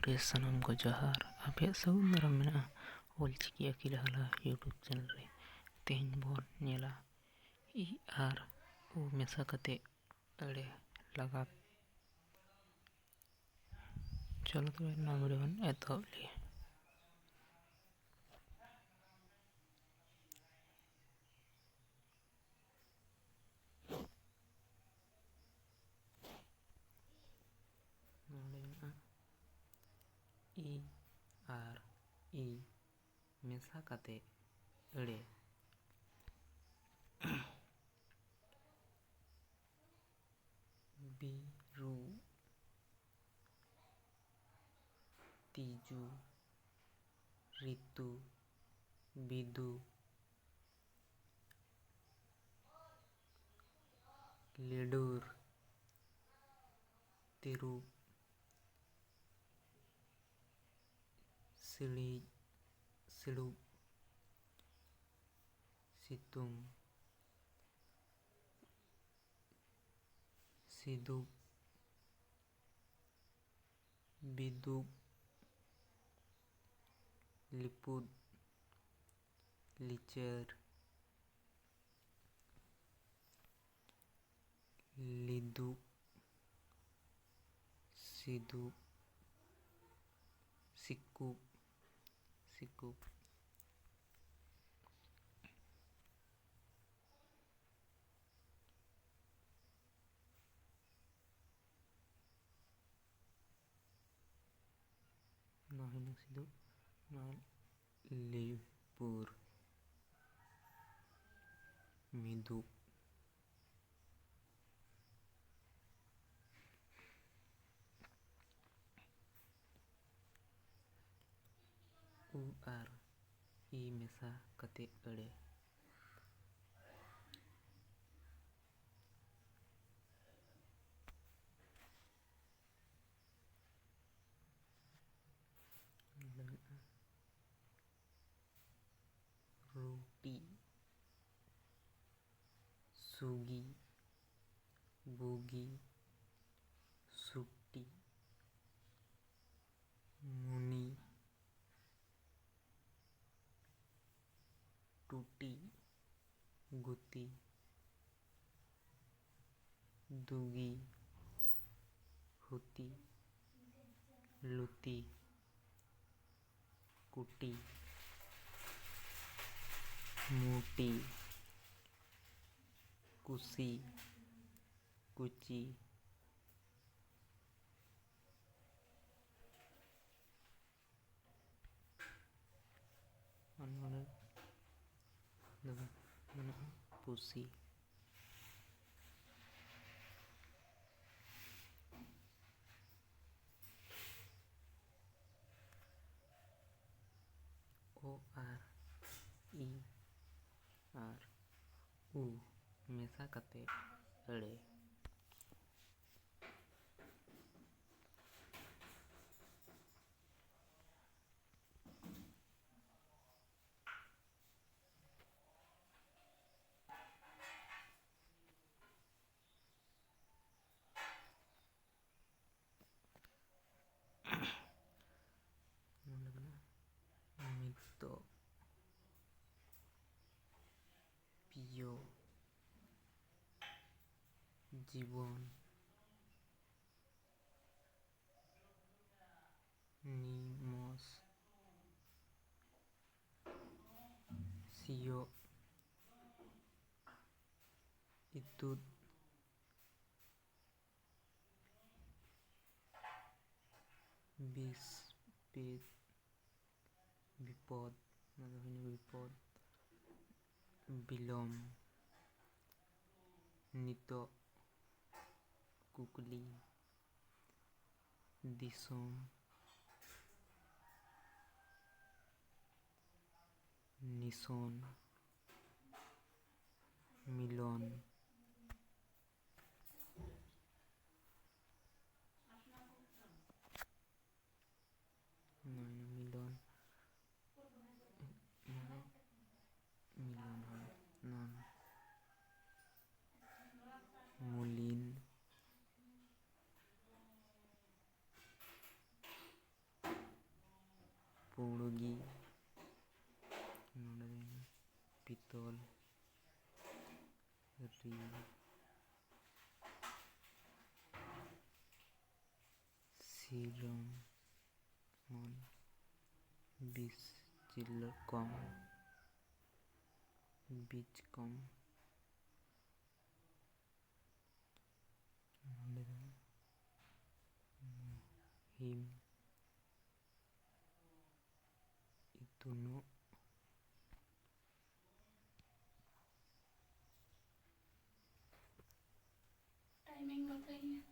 ᱨᱮ ᱥᱟᱱᱟᱢ ᱠᱚ ᱡᱚᱦᱟᱨ, ᱟᱯᱮᱭᱟᱜ ᱥᱟᱹᱜᱩᱱ ᱫᱟᱨᱟᱢ ᱢᱮᱱᱟᱜᱼᱟ ᱚᱞᱪᱤᱠᱤ ᱟᱹᱠᱤᱞ ᱦᱟᱞᱟ ᱤᱭᱩᱴᱩᱵᱽ ᱪᱮᱱᱮᱞ ᱨᱮ᱾ ᱛᱮᱦᱮᱧ ᱵᱚᱱ ᱧᱮᱞᱟ ᱤ ᱟᱨ ᱩ ᱢᱮᱥᱟ ᱠᱟᱛᱮ ᱟᱹᱲᱮ ᱞᱟᱜᱟᱛ᱾ ᱪᱚᱞᱚ ᱛᱚᱵᱮ ᱱᱚᱣᱟ ᱵᱷᱤᱰᱤᱭᱳ ᱵᱚᱱ ᱮᱛᱚᱦᱚᱵ ᱞᱮᱜᱮ᱾ ᱱᱚᱰᱮ ᱢᱮᱱᱟᱜᱼᱟ ᱤ ᱟᱨ ᱤ ᱢᱮᱥᱟ ᱠᱟᱛᱮ ᱟᱹᱲᱮ᱾ ᱵᱤᱨᱩ, ᱛᱤᱡᱩ, ᱨᱤᱛᱩ, ᱵᱤᱫᱩ, ᱞᱤᱰᱩᱨ, ᱛᱤᱨᱩᱯ, ᱥᱤᱬᱤᱡ, ᱥᱤᱲᱩᱯ, ᱥᱤᱛᱩᱝ, ᱥᱤᱫᱩᱯ, ᱵᱤᱫᱩᱯ, ᱞᱤᱯᱩᱫ, ᱞᱤᱪᱟᱹᱲ, ᱞᱤᱫᱩᱯ, ᱥᱤᱫᱩᱯ, ᱥᱤᱠᱩᱯ, ᱥᱤᱠᱩᱯ, ᱱᱚᱣᱟ ᱦᱩᱭᱱᱟ ᱥᱤᱫᱩᱯ, ᱱᱚᱣᱟ ᱞᱤᱯᱩᱨ, ᱢᱤᱫᱩᱯ, ᱩ ᱟᱨ ᱤ ᱢᱮᱥᱟ ᱠᱟᱛᱮ ᱟᱹᱲᱮ᱾ ᱨᱩᱴᱤ, ᱥᱩᱜᱤ, ᱵᱩᱜᱤ, ᱥᱩᱴᱤ, ᱢᱩᱱᱤ, ᱴᱩᱴᱤ, ᱜᱩᱛᱤ, ᱫᱩᱜᱤ, ᱦᱩᱛᱤ, ᱞᱩᱛᱤ, ᱠᱩᱴᱤ, ᱢᱩᱴᱤ, ᱠᱩᱥᱤ, ᱠᱩᱪᱤ, ᱯᱩᱥᱤ, ᱚ ᱟᱨ ᱤ ᱟᱨ ᱩ ᱢᱮᱥᱟ ᱠᱟᱛᱮ ᱟᱹᱲᱮ᱾ ᱱᱤᱛᱚᱜ, ᱯᱤᱭᱳ, ᱡᱤᱵᱚᱱ, ᱱᱤᱢᱚᱥ, ᱥᱤᱭᱳᱜ, ᱤᱛᱩᱫ, ᱵᱤᱥᱯᱮᱫ, ᱵᱤᱯᱚᱫ, ᱵᱤᱯᱚᱫ, ᱵᱤᱞᱚᱢ, ᱱᱤᱛᱚᱜ, ᱠᱩᱠᱞᱤ, ᱫᱤᱥᱚᱢ, ᱱᱤᱥᱚᱱ, ᱢᱤᱞᱚᱱ, মিলন, মিলন, মলিন, ᱯᱩᱬᱜᱤ ᱱᱚᱰᱮ ᱯᱤᱛᱚᱞ ᱨᱤ ᱥᱤᱨᱚᱢ ᱢᱚᱱ ᱵᱤᱥ ᱪᱤᱞᱞᱚ ᱠᱚᱢ বীᱡ ᱠᱚᱢ ᱱᱚᱰᱮ ᱫᱚ ᱦᱤᱢ ᱤᱛᱩᱱᱚᱜ टाइमिंग बताइए।